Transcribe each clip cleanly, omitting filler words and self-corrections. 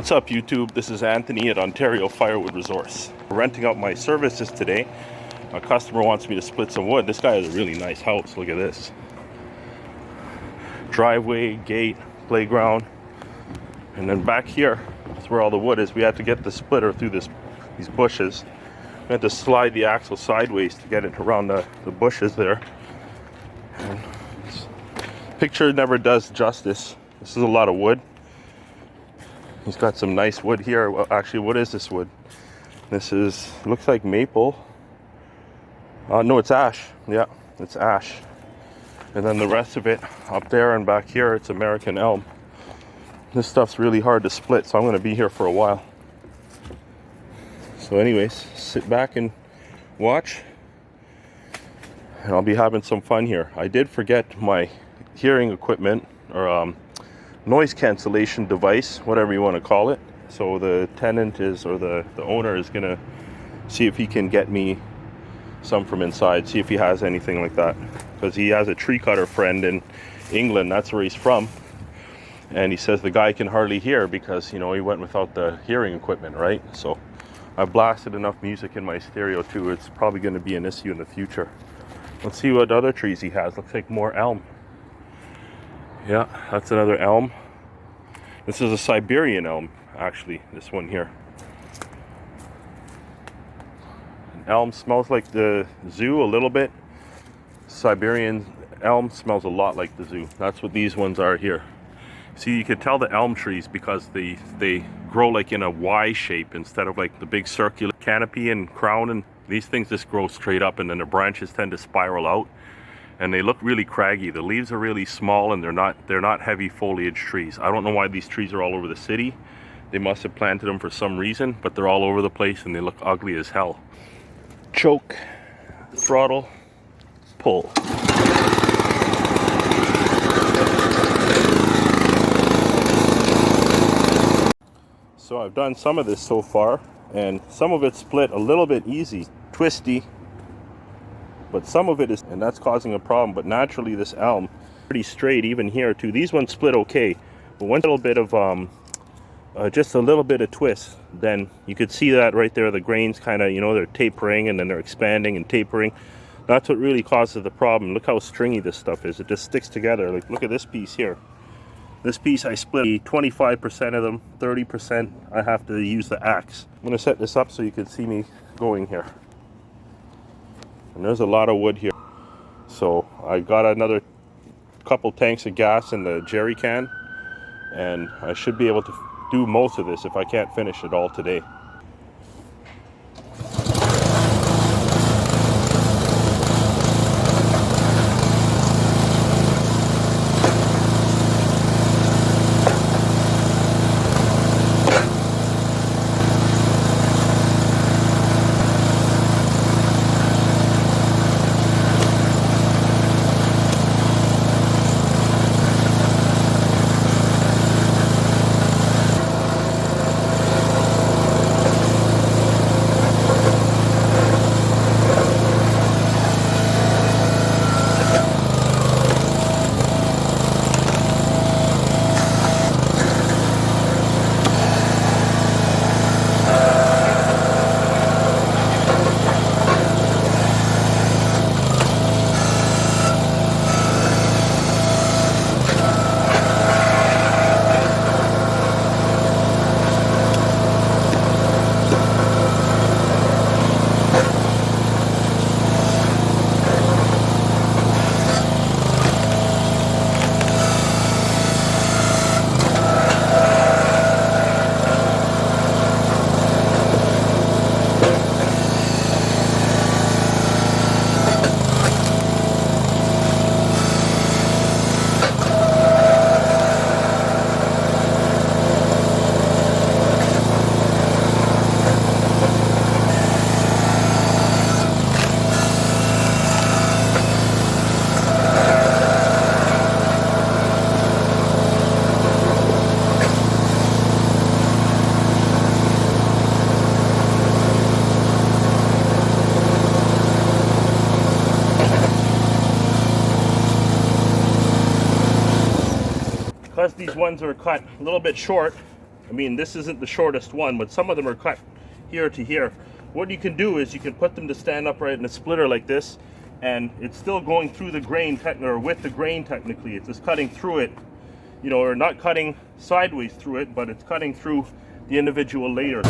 What's up, YouTube? This is Anthony at Ontario Firewood Resource. Renting out my services today. A customer wants me to split some wood. This guy has a really nice house. Look at this. Driveway, gate, playground. And then back here is where all the wood is. We had to get the splitter through these bushes. We had to slide the axle sideways to get it around the bushes there. And this picture never does justice. This is a lot of wood. He's got some nice wood here. Well, actually, what is this wood? This is, looks like maple. No, it's ash. Yeah, it's ash. And then the rest of it up there and back here, it's American elm. This stuff's really hard to split, so I'm going to be here for a while. So anyways, sit back and watch. And I'll be having some fun here. I did forget my hearing equipment, or noise cancellation device, whatever you want to call it. So the tenant is, or the owner is gonna see if he can get me some from inside, see if he has anything like that, because he has a tree cutter friend in England. That's where he's from, and he says the guy can hardly hear because, you know, he went without the hearing equipment, right? So I've blasted enough music in my stereo too. It's probably going to be an issue in the future. Let's see what other trees he has. Looks like more elm. Yeah, that's another elm. This is a Siberian elm, actually, this one here. An elm smells like the zoo a little bit. Siberian elm smells a lot like the zoo. That's what these ones are here. See, you can tell the elm trees because they grow like in a Y shape instead of like the big circular canopy and crown, and these things just grow straight up, and then the branches tend to spiral out. And they look really craggy. The leaves are really small, and they're not heavy foliage trees. I don't know why these trees are all over the city. They must have planted them for some reason, but they're all over the place and they look ugly as hell. Choke, throttle, pull. So I've done some of this so far, and some of it split a little bit easy, twisty. But some of it is, and that's causing a problem. But naturally this elm, pretty straight even here too. These ones split okay, but one little bit of just a little bit of twist, then you could see that right there, the grains kind of, you know, they're tapering and then they're expanding and tapering. That's what really causes the problem. Look how stringy this stuff is. It just sticks together. Like, look at this piece here. This piece I split 25% of them, 30% I have to use the axe. I'm gonna set this up so you can see me going here. And there's a lot of wood here. So I got another couple tanks of gas in the jerry can, and I should be able to do most of this if I can't finish it all today. Because these ones are cut a little bit short, I mean, this isn't the shortest one, but some of them are cut here to here. What you can do is you can put them to stand upright in a splitter like this, and it's still going through the grain, or with the grain technically. It's just cutting through it, you know, or not cutting sideways through it, but it's cutting through the individual layers.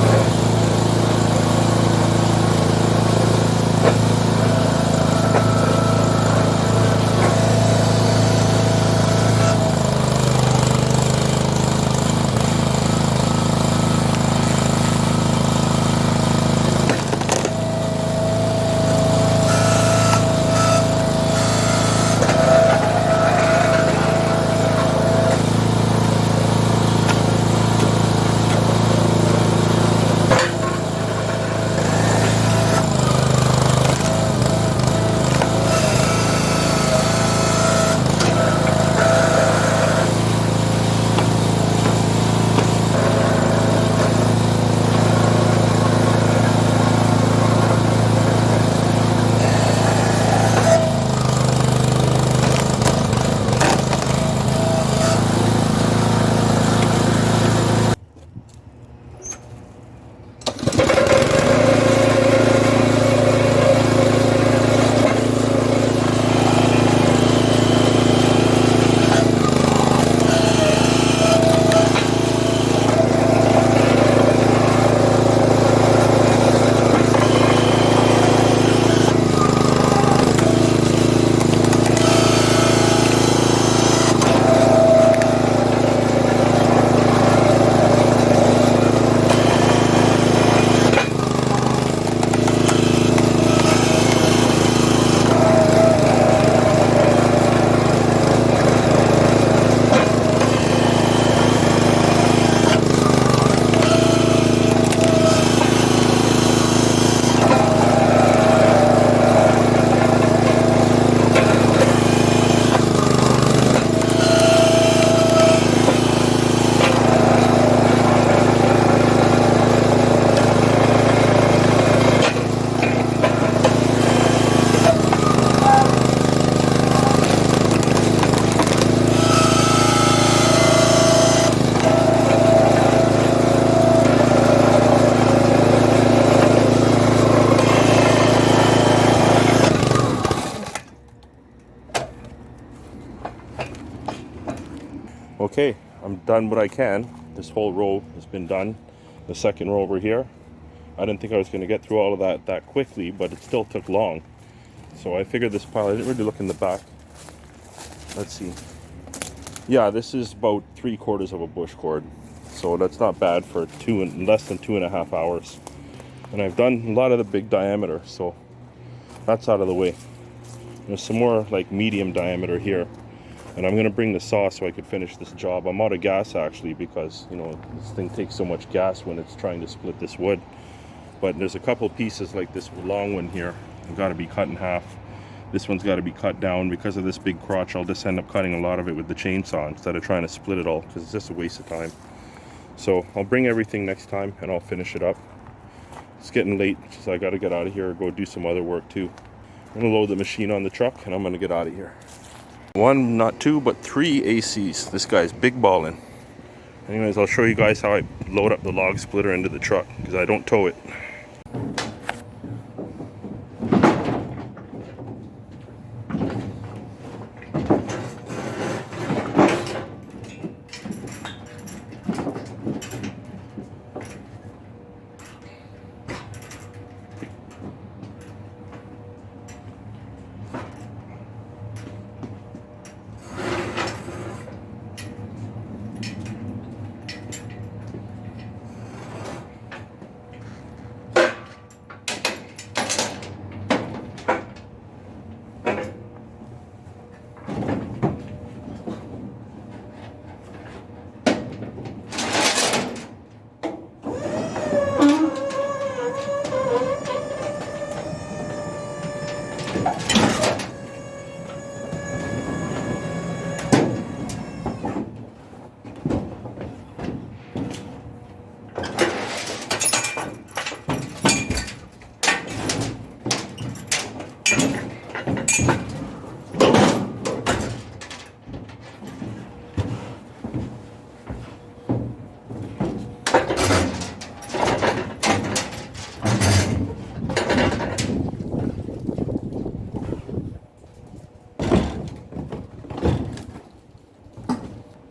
Okay, I'm done what I can. This whole row has been done. The second row over here. I didn't think I was going to get through all of that quickly, but it still took long. So I figured this pile, I didn't really look in the back. Let's see. Yeah, this is about 3/4 of a bush cord. So that's not bad for less than 2.5 hours. And I've done a lot of the big diameter, so that's out of the way. There's some more like medium diameter here. And I'm going to bring the saw so I could finish this job. I'm out of gas actually because, you know, this thing takes so much gas when it's trying to split this wood. But there's a couple pieces like this long one here. They've got to be cut in half. This one's got to be cut down. Because of this big crotch, I'll just end up cutting a lot of it with the chainsaw instead of trying to split it all because it's just a waste of time. So I'll bring everything next time and I'll finish it up. It's getting late, so I got to get out of here or go do some other work too. I'm going to load the machine on the truck and I'm going to get out of here. 1, not 2, but 3 ACs. This guy's big ballin'. Anyways, I'll show you guys how I load up the log splitter into the truck because I don't tow it.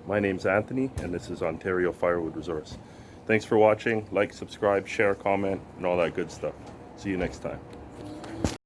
My name's Anthony, and this is Ontario Firewood Resource. Thanks for watching. Like, subscribe, share, comment, and all that good stuff. See you next time.